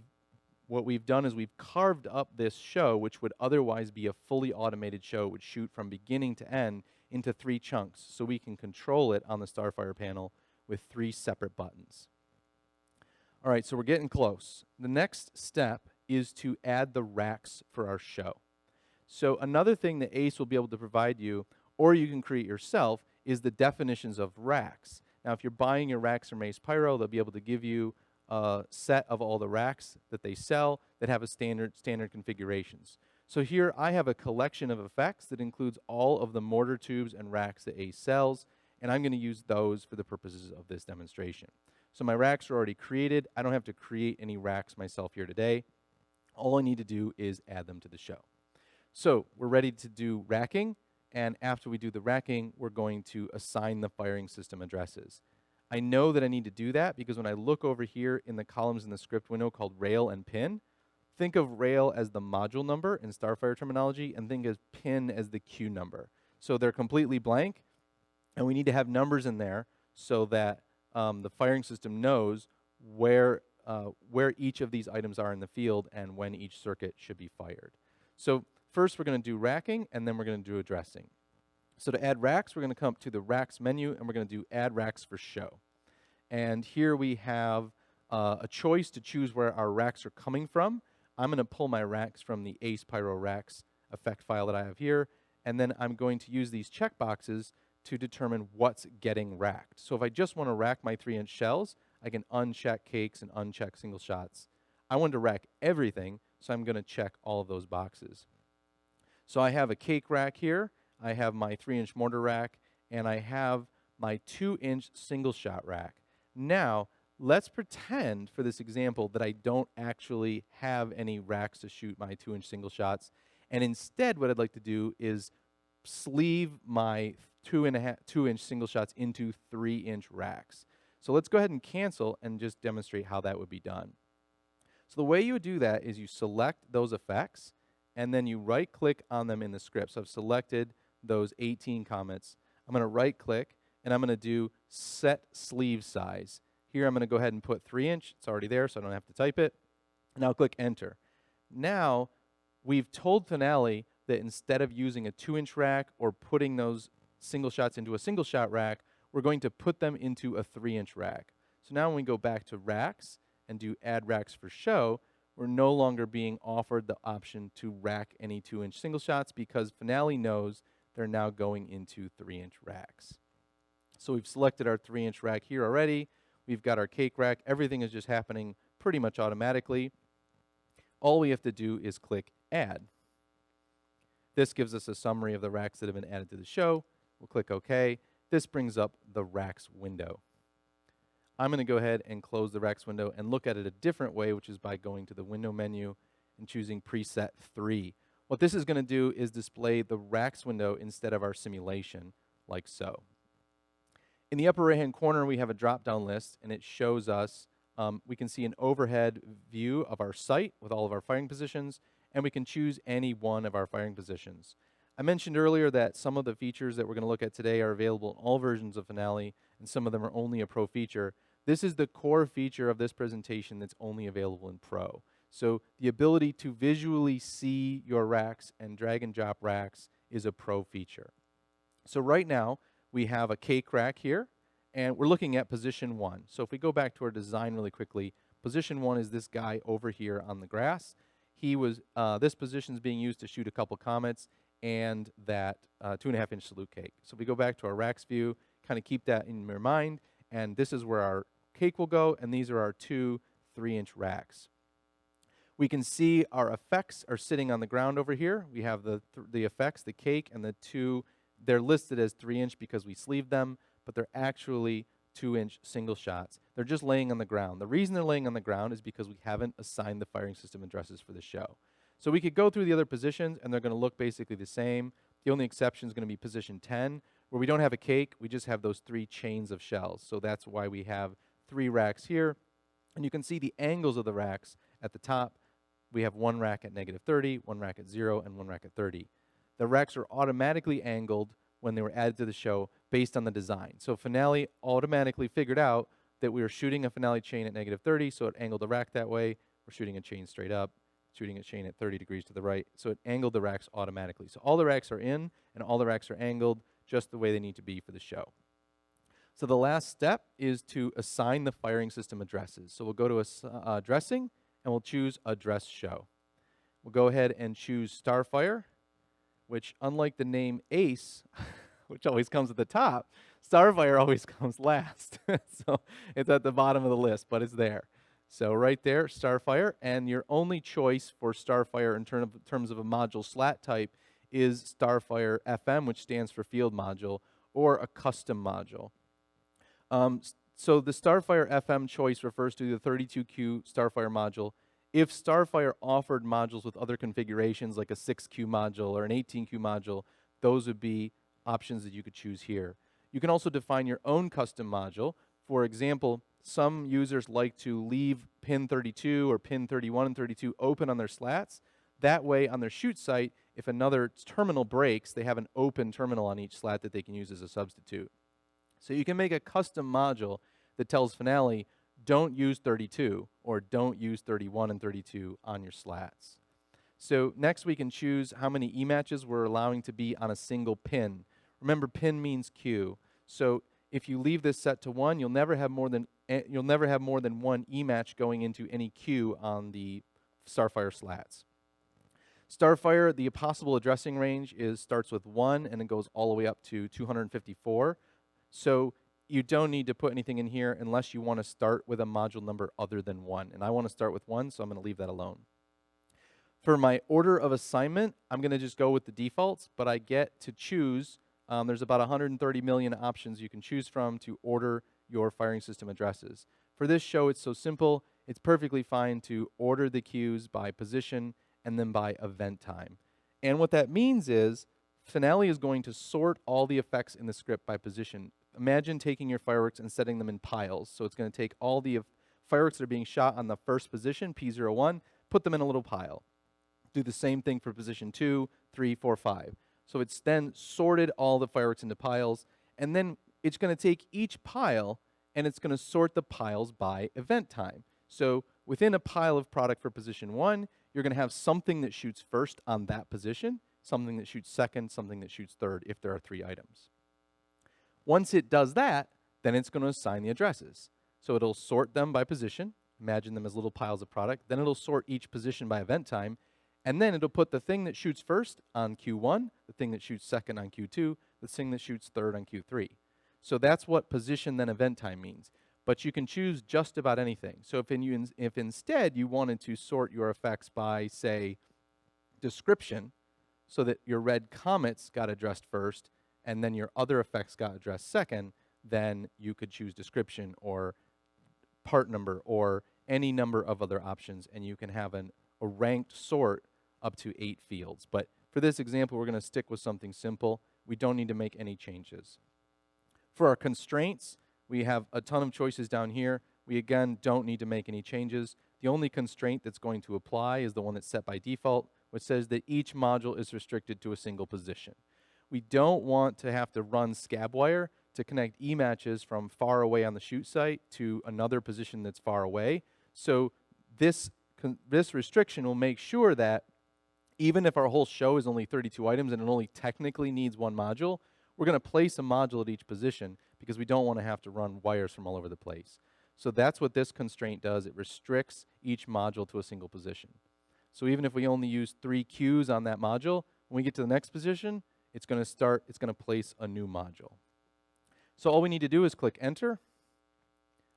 what we've done is we've carved up this show, which would otherwise be a fully automated show. It would shoot from beginning to end into 3 chunks, so we can control it on the StarFire panel with 3 separate buttons. All right, so we're getting close. The next step is to add the racks for our show. So another thing that ACE will be able to provide you, or you can create yourself, is the definitions of racks. Now, if you're buying your racks from Ace Pyro, they'll be able to give you a set of all the racks that they sell that have a standard configurations. So here I have a collection of effects that includes all of the mortar tubes and racks that ACE sells, and I'm going to use those for the purposes of this demonstration. So my racks are already created. I don't have to create any racks myself here today. All I need to do is add them to the show. So we're ready to do racking, and after we do the racking, we're going to assign the firing system addresses. I know that I need to do that because when I look over here in the columns in the script window called rail and pin, think of rail as the module number in StarFire terminology, and think of pin as the queue number. So they're completely blank, and we need to have numbers in there so that the firing system knows where each of these items are in the field and when each circuit should be fired. So first we're going to do racking, and then we're going to do addressing. So to add racks, we're going to come up to the racks menu, and we're going to do add racks for show. And here we have a choice to choose where our racks are coming from. I'm going to pull my racks from the Ace Pyro Racks effect file that I have here, and then I'm going to use these checkboxes to determine what's getting racked. So if I just want to rack my 3-inch shells, I can uncheck cakes and uncheck single shots. I want to rack everything, so I'm going to check all of those boxes. So I have a cake rack here, I have my 3-inch mortar rack, and I have my 2-inch single shot rack. Now, let's pretend for this example that I don't actually have any racks to shoot my 2-inch single shots, and instead what I'd like to do is sleeve my 2-inch single shots into 3-inch racks. So let's go ahead and cancel and just demonstrate how that would be done. So the way you would do that is you select those effects, and then you right-click on them in the script. So I've selected those 18 comments. I'm going to right-click, and I'm going to do Set Sleeve Size. Here I'm going to go ahead and put 3-inch. It's already there, so I don't have to type it. And I'll click Enter. Now, we've told Finale that instead of using a 2-inch rack or putting those single shots into a single shot rack, we're going to put them into a 3-inch rack. So now when we go back to racks and do add racks for show, we're no longer being offered the option to rack any 2-inch single shots because Finale knows they're now going into 3-inch racks. So we've selected our 3-inch rack here already. We've got our cake rack. Everything is just happening pretty much automatically. All we have to do is click Add. This gives us a summary of the racks that have been added to the show. We'll click OK. This brings up the racks window. I'm going to go ahead and close the racks window and look at it a different way, which is by going to the window menu and choosing preset 3. What this is going to do is display the racks window instead of our simulation, like so. In the upper right-hand corner, we have a drop-down list, and it shows us, we can see an overhead view of our site with all of our firing positions, and we can choose any one of our firing positions. I mentioned earlier that some of the features that we're going to look at today are available in all versions of Finale, and some of them are only a Pro feature. This is the core feature of this presentation that's only available in Pro. So the ability to visually see your racks and drag and drop racks is a Pro feature. So right now, we have a cake rack here, and we're looking at position 1. So if we go back to our design really quickly, position 1 is this guy over here on the grass. He was, this position is being used to shoot a couple comets and that 2.5-inch salute cake. So if we go back to our racks view, kind of keep that in your mind, and this is where our cake will go, and these are our 2 3-inch racks. We can see our effects are sitting on the ground over here. We have the effects, the cake, and the 2. They're listed as 3-inch because we sleeved them, but they're actually 2-inch single shots. They're just laying on the ground. The reason they're laying on the ground is because we haven't assigned the firing system addresses for the show. So we could go through the other positions, and they're going to look basically the same. The only exception is going to be position 10, where we don't have a cake. We just have those 3 chains of shells. So that's why we have 3 racks here. And you can see the angles of the racks at the top. We have 1 rack at -30, 1 rack at 0, and 1 rack at 30. The racks are automatically angled when they were added to the show based on the design. So Finale automatically figured out that we were shooting a Finale chain at -30, so it angled the rack that way. We're shooting a chain straight up, shooting a chain at 30 degrees to the right, so it angled the racks automatically. So all the racks are in, and all the racks are angled just the way they need to be for the show. So the last step is to assign the firing system addresses. So we'll go to addressing, and we'll choose address show. We'll go ahead and choose StarFire, which, unlike the name Ace, which always comes at the top, StarFire always comes last. So it's at the bottom of the list, but it's there. So right there, StarFire, and your only choice for StarFire in terms of a module slat type is StarFire FM, which stands for field module, or a custom module. So the StarFire FM choice refers to the 32Q StarFire module. If StarFire offered modules with other configurations, like a 6Q module or an 18Q module, those would be options that you could choose here. You can also define your own custom module. For example, some users like to leave pin 32 or pin 31 and 32 open on their slats. That way, on their shoot site, if another terminal breaks, they have an open terminal on each slat that they can use as a substitute. So you can make a custom module that tells Finale, don't use 32 or don't use 31 and 32 on your slats. So next we can choose how many E-matches we're allowing to be on a single pin. Remember, pin means queue. So if you leave this set to 1, you'll never have more than 1 E-match going into any queue on the StarFire slats. StarFire, the possible addressing range starts with 1 and it goes all the way up to 254. So you don't need to put anything in here unless you want to start with a module number other than 1. And I want to start with 1, so I'm going to leave that alone. For my order of assignment, I'm going to just go with the defaults, but I get to choose. There's about 130 million options you can choose from to order your firing system addresses. For this show, it's so simple. It's perfectly fine to order the queues by position and then by event time. And what that means is Finale is going to sort all the effects in the script by position. Imagine taking your fireworks and setting them in piles. So it's going to take all the fireworks that are being shot on the first position, P01, put them in a little pile. Do the same thing for position 2, 3, 4, 5. So it's then sorted all the fireworks into piles, and then it's going to take each pile and it's going to sort the piles by event time. So within a pile of product for position 1, you're going to have something that shoots first on that position, something that shoots second, something that shoots third if there are 3 items. Once it does that, then it's going to assign the addresses. So it'll sort them by position, imagine them as little piles of product, then it'll sort each position by event time, and then it'll put the thing that shoots first on Q1, the thing that shoots second on Q2, the thing that shoots third on Q3. So that's what position then event time means. But you can choose just about anything. So if instead you wanted to sort your effects by, say, description, so that your red comets got addressed first, and then your other effects got addressed second, then you could choose description or part number or any number of other options, and you can have a ranked sort up to 8 fields. But for this example, we're going to stick with something simple. We don't need to make any changes. For our constraints, we have a ton of choices down here. We, again, don't need to make any changes. The only constraint that's going to apply is the one that's set by default, which says that each module is restricted to a single position. We don't want to have to run scabwire to connect e-matches from far away on the shoot site to another position that's far away. So this restriction will make sure that even if our whole show is only 32 items and it only technically needs one module, we're going to place a module at each position because we don't want to have to run wires from all over the place. So that's what this constraint does. It restricts each module to a single position. So even if we only use 3 queues on that module, when we get to the next position, it's going to place a new module. So all we need to do is click enter.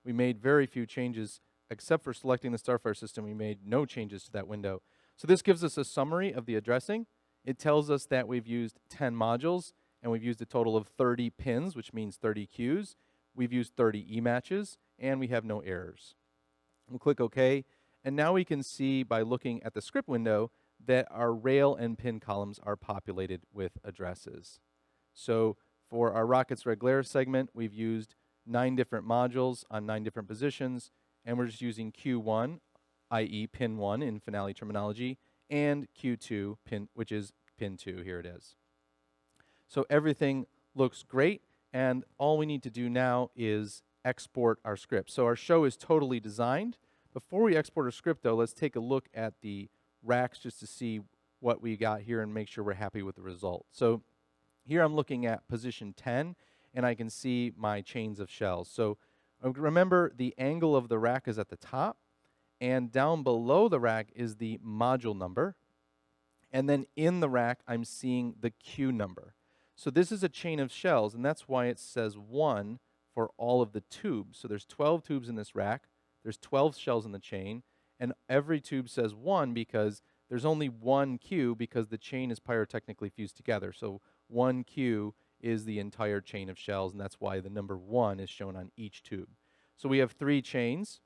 We made very few changes, except for selecting the StarFire system. We made no changes to that window. So this gives us a summary of the addressing. It tells us that we've used 10 modules, and we've used a total of 30 pins, which means 30 queues. We've used 30 e-matches, and we have no errors. We'll click OK, and now we can see by looking at the script window that our rail and pin columns are populated with addresses. So for our Rockets Red Glare segment, we've used 9 different modules on 9 different positions, and we're just using Q1, i.e. pin 1 in Finale terminology, and Q2, which is pin 2. Here it is. So everything looks great, and all we need to do now is export our script. So our show is totally designed. Before we export our script, though, let's take a look at the racks just to see what we got here and make sure we're happy with the result. So here I'm looking at position 10, and I can see my chains of shells. So remember, the angle of the rack is at the top, and down below the rack is the module number. And then in the rack, I'm seeing the queue number. So this is a chain of shells, and that's why it says 1 for all of the tubes. So there's 12 tubes in this rack. There's 12 shells in the chain, and every tube says 1 because there's only one queue because the chain is pyrotechnically fused together. So one queue is the entire chain of shells, and that's why the number 1 is shown on each tube. So we have 3 chains,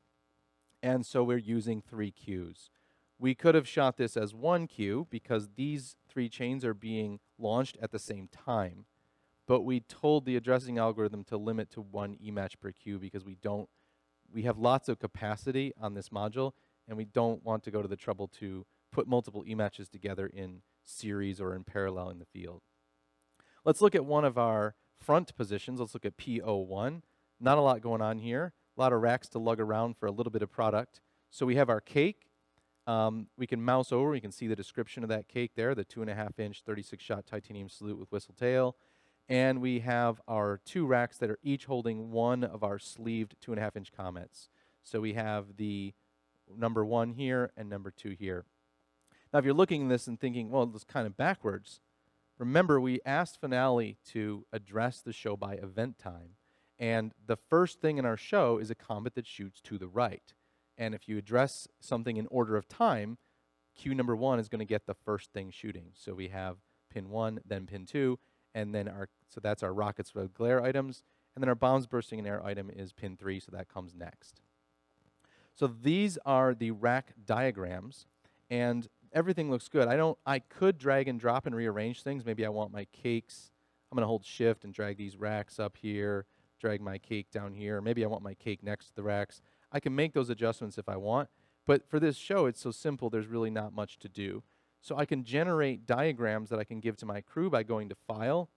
and so we're using 3 queues. We could have shot this as 1 queue because these 3 chains are being launched at the same time. But we told the addressing algorithm to limit to 1 e-match per queue because we have lots of capacity on this module, and we don't want to go to the trouble to put multiple e-matches together in series or in parallel in the field. Let's look at one of our front positions. Let's look at P01. Not a lot going on here. A lot of racks to lug around for a little bit of product. So we have our cake. We can mouse over. We can see the description of that cake there, the 2.5-inch 36-shot titanium salute with whistle tail. And we have our 2 racks that are each holding one of our sleeved 2.5-inch comets. So we have the number 1 here and number 2 here. Now, if you're looking at this and thinking, well, it's kind of backwards, remember we asked Finale to address the show by event time. And the first thing in our show is a comet that shoots to the right. And if you address something in order of time, queue number 1 is going to get the first thing shooting. So we have pin 1, then pin 2, and then so that's our Rockets Red Glare items. And then our Bombs Bursting in Air item is pin 3, so that comes next. So these are the rack diagrams, and everything looks good. I could drag and drop and rearrange things. Maybe I want my cakes. I'm going to hold shift and drag these racks up here, drag my cake down here. Maybe I want my cake next to the racks. I can make those adjustments if I want, but for this show, it's so simple, there's really not much to do. So I can generate diagrams that I can give to my crew by going to File,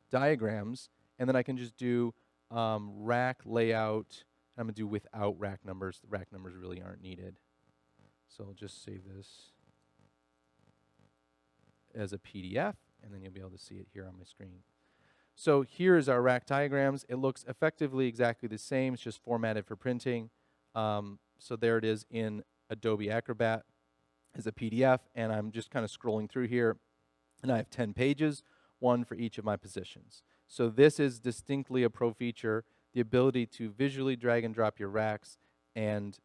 Diagrams, and then I can just do rack layout. I'm going to do without rack numbers. The rack numbers really aren't needed. So I'll just save this as a PDF, and then you'll be able to see it here on my screen. So here is our rack diagrams. It looks effectively exactly the same. It's just formatted for printing. So there it is in Adobe Acrobat as a PDF, and I'm just kind of scrolling through here, and I have 10 pages, 1 for each of my positions. So this is distinctly a Pro feature, the ability to visually drag and drop your racks and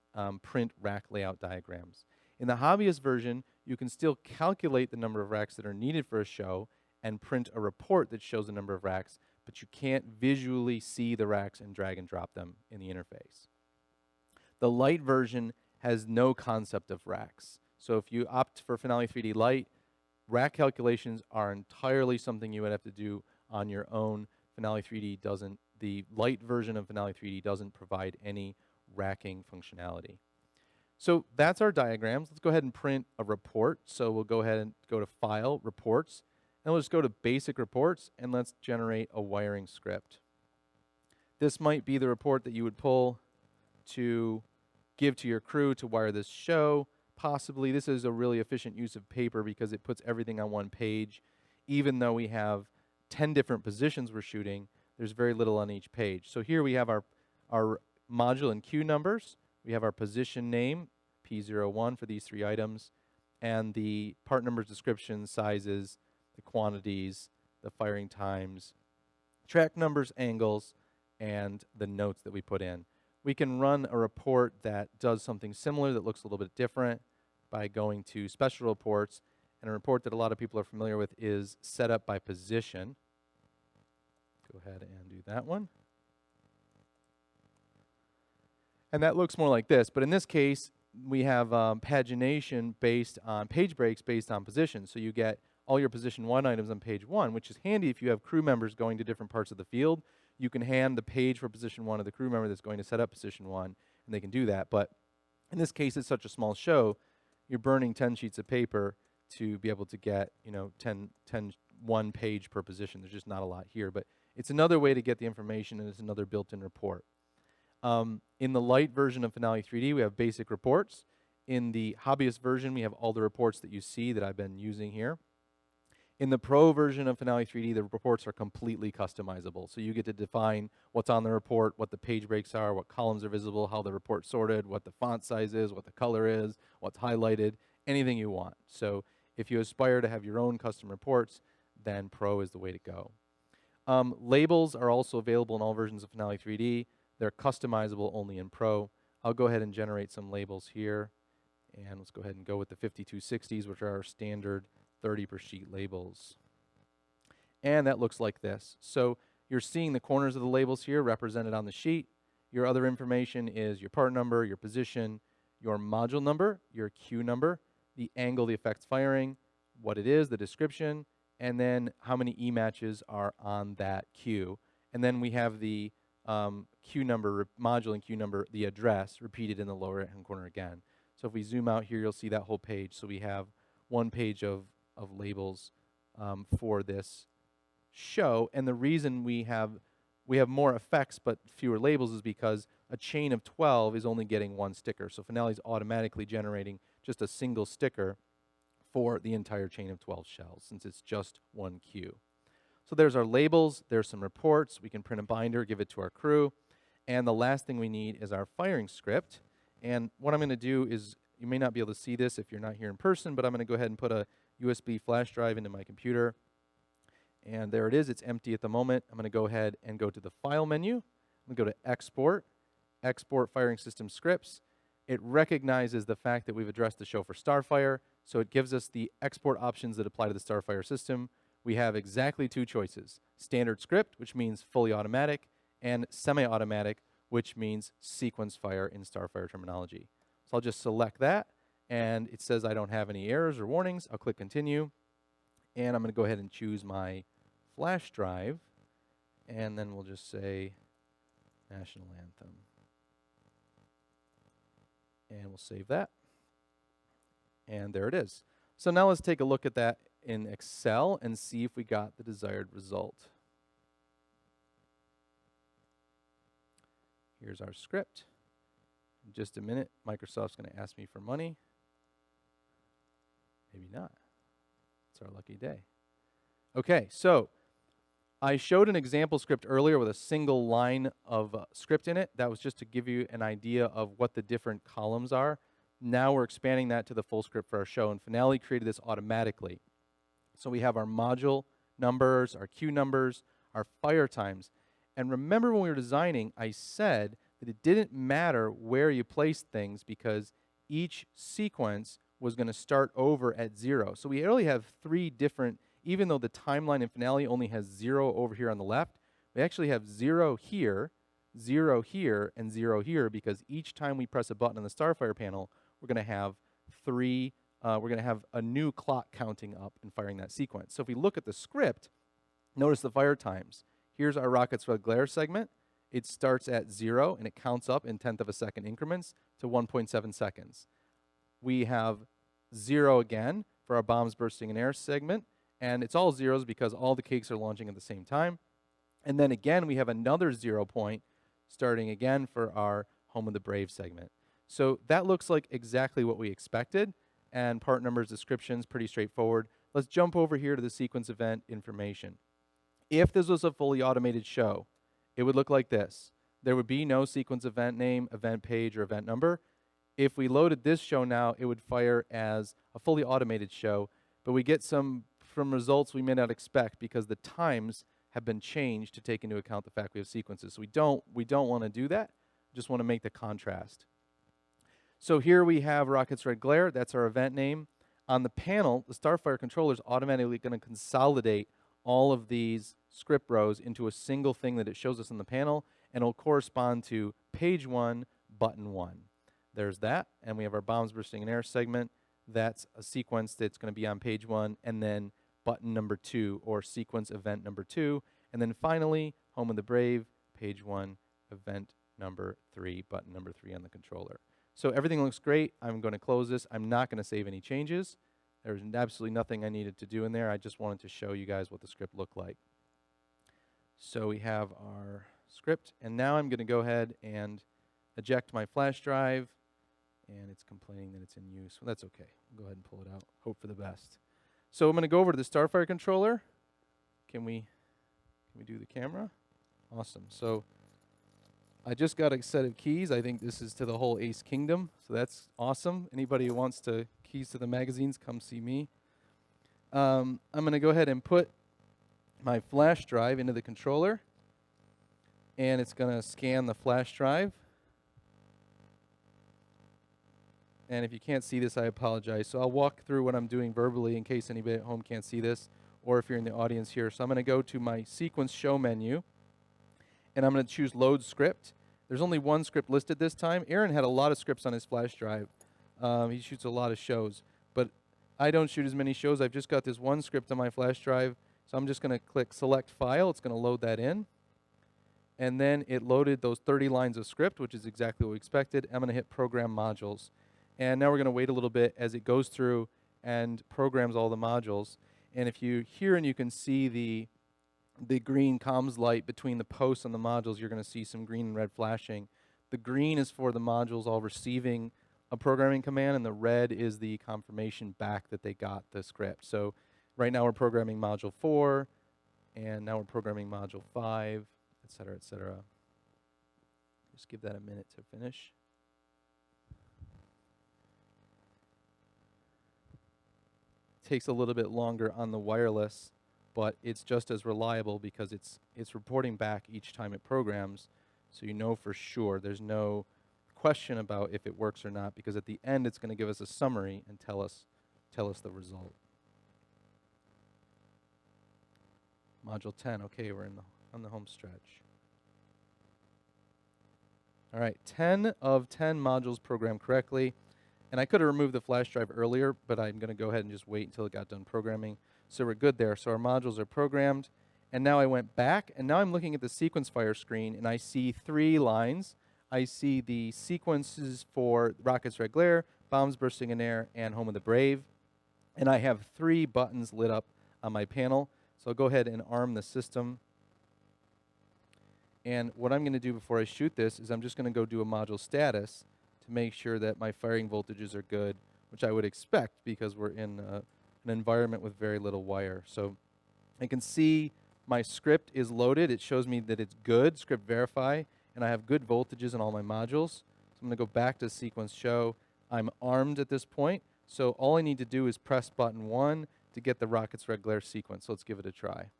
print rack layout diagrams. In the hobbyist version, you can still calculate the number of racks that are needed for a show and print a report that shows the number of racks, but you can't visually see the racks and drag and drop them in the interface. The Lite version has no concept of racks. So if you opt for Finale 3D Lite, rack calculations are entirely something you would have to do on your own. Finale 3D doesn't, the Lite version of Finale 3D doesn't provide any racking functionality. So that's our diagrams. Let's go ahead and print a report. So we'll go ahead and go to File, Reports, and we'll just go to Basic Reports, and let's generate a wiring script. This might be the report that you would pull to give to your crew to wire this show. Possibly this is a really efficient use of paper because it puts everything on one page. Even though we have 10 different positions we're shooting, there's very little on each page. So here we have our module and queue numbers. We have our position name, P01 for these 3 items, and the part numbers, description, sizes, the quantities, the firing times, track numbers, angles, and the notes that we put in. We can run a report that does something similar that looks a little bit different by going to Special Reports, and a report that a lot of people are familiar with is set up by position. Go ahead and do that one. And that looks more like this, but in this case, we have pagination based on page breaks based on position. So you get all your position 1 items on page 1, which is handy if you have crew members going to different parts of the field. You can hand the page for position 1 to the crew member that's going to set up position 1, and they can do that. But in this case, it's such a small show, you're burning 10 sheets of paper to be able to get, 10 1 page per position. There's just not a lot here, but it's another way to get the information, and it's another built-in report. In the Lite version of Finale 3D, we have basic reports. In the hobbyist version, we have all the reports that you see that I've been using here. In the Pro version of Finale 3D, the reports are completely customizable. So you get to define what's on the report, what the page breaks are, what columns are visible, how the report's sorted, what the font size is, what the color is, what's highlighted, anything you want. So if you aspire to have your own custom reports, then Pro is the way to go. Labels are also available in all versions of Finale 3D. They're customizable only in Pro. I'll go ahead and generate some labels here. And let's go ahead and go with the 5260s, which are our standard 30 per sheet labels. And that looks like this. So you're seeing the corners of the labels here represented on the sheet. Your other information is your part number, your position, your module number, your queue number, the angle the effect's firing, what it is, the description, and then how many E-matches are on that queue. And then we have the queue number, module and queue number, the address repeated in the lower right-hand corner again. So if we zoom out here, you'll see that whole page. So we have one page of labels for this show. And the reason we have more effects but fewer labels is because a chain of 12 is only getting 1 sticker. So Finale's automatically generating just a single sticker for the entire chain of 12 shells, since it's just 1 queue. So there's our labels, there's some reports, we can print a binder, give it to our crew, and the last thing we need is our firing script. And what I'm going to do is, you may not be able to see this if you're not here in person, but I'm going to go ahead and put a USB flash drive into my computer. And there it is, it's empty at the moment. I'm going to go ahead and go to the File menu. I'm going to go to Export, Export Firing System Scripts. It recognizes the fact that we've addressed the show for StarFire, so it gives us the export options that apply to the StarFire system. We have exactly 2 choices: standard script, which means fully automatic, and semi-automatic, which means sequence fire in StarFire terminology. So I'll just select that, and it says I don't have any errors or warnings. I'll click Continue, and I'm going to go ahead and choose my flash drive, and then we'll just say National Anthem. And we'll save that. And there it is. So now let's take a look at that in Excel and see if we got the desired result. Here's our script. In just a minute, Microsoft's going to ask me for money. Maybe not. It's our lucky day. Okay, so I showed an example script earlier with a single line of script in it. That was just to give you an idea of what the different columns are. Now we're expanding that to the full script for our show, and Finale created this automatically. So we have our module numbers, our queue numbers, our fire times. And remember when we were designing, I said that it didn't matter where you placed things because each sequence was going to start over at 0. So we only have 3 different, even though the timeline in finale only has 0 over here on the left, we actually have 0 here, 0 here, and 0 here, because each time we press a button on the StarFire panel, we're going to have we're going to have a new clock counting up and firing that sequence. So if we look at the script, notice the fire times. Here's our rocket's red glare segment. It starts at 0 and it counts up in 1/10 of a second increments to 1.7 seconds. We have 0 again for our bombs bursting in air segment, and it's all zeros because all the cakes are launching at the same time. And then again, we have another 0 point starting again for our Home of the Brave segment. So that looks like exactly what we expected, and part numbers descriptions pretty straightforward. Let's jump over here to the sequence event information. If this was a fully automated show, it would look like this. There would be no sequence event name, event page, or event number. If we loaded this show now, it would fire as a fully automated show, but we get some from results we may not expect because the times have been changed to take into account the fact we have sequences. So we don't want to do that. Just want to make the contrast. So here we have Rocket's Red Glare. That's our event name. On the panel, the StarFire controller is automatically going to consolidate all of these script rows into a single thing that it shows us on the panel, and it'll correspond to page 1, button 1. There's that, and we have our bombs bursting in air segment. That's a sequence that's going to be on page 1, and then button number 2, or sequence event number 2, and then finally, Home of the Brave, page 1, event number 3, button number 3 on the controller. So everything looks great. I'm going to close this. I'm not going to save any changes. There's absolutely nothing I needed to do in there. I just wanted to show you guys what the script looked like. So we have our script, and now I'm going to go ahead and eject my flash drive, and it's complaining that it's in use. Well, that's okay. We'll go ahead and pull it out. Hope for the best. So I'm going to go over to the StarFire controller. Can we do the camera? Awesome. So I just got a set of keys. I think this is to the whole Ace Kingdom, so that's awesome. Anybody who wants keys to the magazines, come see me. I'm going to go ahead and put my flash drive into the controller, and it's going to scan the flash drive. And if you can't see this, I apologize. So I'll walk through what I'm doing verbally in case anybody at home can't see this, or if you're in the audience here. So I'm going to go to my sequence show menu, and I'm going to choose load script. There's only one script listed this time. Aaron had a lot of scripts on his flash drive. He shoots a lot of shows, but I don't shoot as many shows. I've just got this one script on my flash drive, so I'm just going to click select file. It's going to load that in, and then it loaded those 30 lines of script, which is exactly what we expected. I'm going to hit program modules, and now we're going to wait a little bit as it goes through and programs all the modules. And if you hear and you can see the green comms light between the posts on the modules, you're going to see some green and red flashing. The green is for the modules all receiving a programming command, and the red is the confirmation back that they got the script. So right now we're programming module 4, and now we're programming module 5, et cetera, et cetera. Just give that a minute to finish. Takes a little bit longer on the wireless, but it's just as reliable because it's reporting back each time it programs, so you know for sure. There's no question about if it works or not, because at the end it's going to give us a summary and tell us the result. Module 10, okay, we're on the home stretch. All right, 10 of 10 modules programmed correctly. And I could have removed the flash drive earlier, but I'm going to go ahead and just wait until it got done programming. So we're good there. So our modules are programmed. And now I went back, and now I'm looking at the sequence fire screen, and I see 3 lines. I see the sequences for Rocket's Red Glare, Bombs Bursting in Air, and Home of the Brave. And I have 3 buttons lit up on my panel. So I'll go ahead and arm the system. And what I'm going to do before I shoot this is I'm just going to go do a module status to make sure that my firing voltages are good, which I would expect because we're in an environment with very little wire. So I can see my script is loaded. It shows me that it's good, script verify, and I have good voltages in all my modules. So I'm going to go back to sequence show. I'm armed at this point, so all I need to do is press button 1 to get the Rocket's Red Glare sequence. So let's give it a try.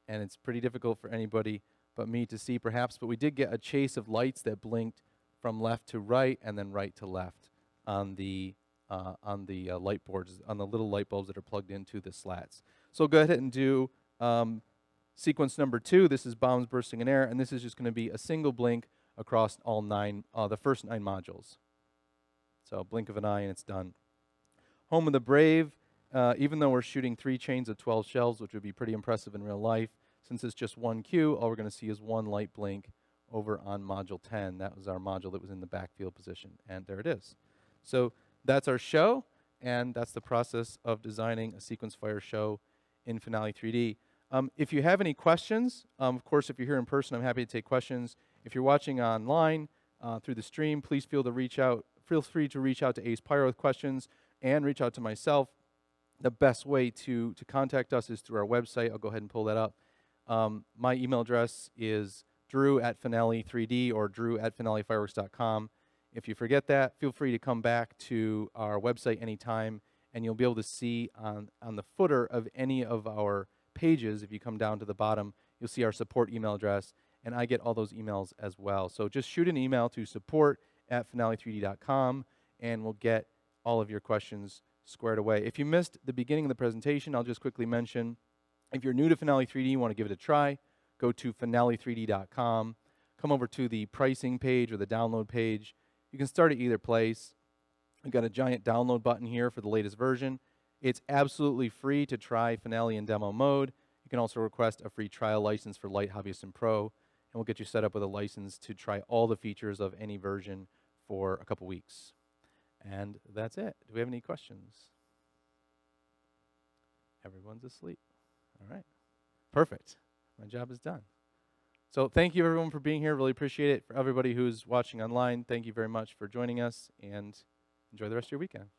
and it's pretty difficult for anybody but me to see perhaps, but we did get a chase of lights that blinked from left to right and then right to left on the light boards, on the little light bulbs that are plugged into the slats. So go ahead and do sequence number 2. This is bombs bursting in air, and this is just going to be a single blink across all 9, the first 9 modules. So blink of an eye and it's done. Home of the Brave, even though we're shooting 3 chains of 12 shells, which would be pretty impressive in real life, since it's just one cue, all we're going to see is one light blink over on module 10. That was our module that was in the backfield position, and there it is. So that's our show, and that's the process of designing a sequence fire show in Finale 3D. If you have any questions, of course, if you're here in person, I'm happy to take questions. If you're watching online through the stream, please feel free to reach out to Ace Pyro with questions and reach out to myself. The best way to contact us is through our website. I'll go ahead and pull that up. My email address is drew@finale3d or drew@finalefireworks.com. If you forget that, feel free to come back to our website anytime, and you'll be able to see on the footer of any of our pages, if you come down to the bottom, you'll see our support email address, and I get all those emails as well. So just shoot an email to support@finale3d.com, and we'll get all of your questions squared away. If you missed the beginning of the presentation, I'll just quickly mention, if you're new to Finale 3D, you want to give it a try, go to finale3d.com, come over to the pricing page or the download page. You can start at either place. We've got a giant download button here for the latest version. It's absolutely free to try Finale in demo mode. You can also request a free trial license for Light, Hobbyist, and Pro, and we'll get you set up with a license to try all the features of any version for a couple weeks. And that's it. Do we have any questions? Everyone's asleep. All right. Perfect. My job is done. So thank you, everyone, for being here. Really appreciate it. For everybody who's watching online, thank you very much for joining us, and enjoy the rest of your weekend.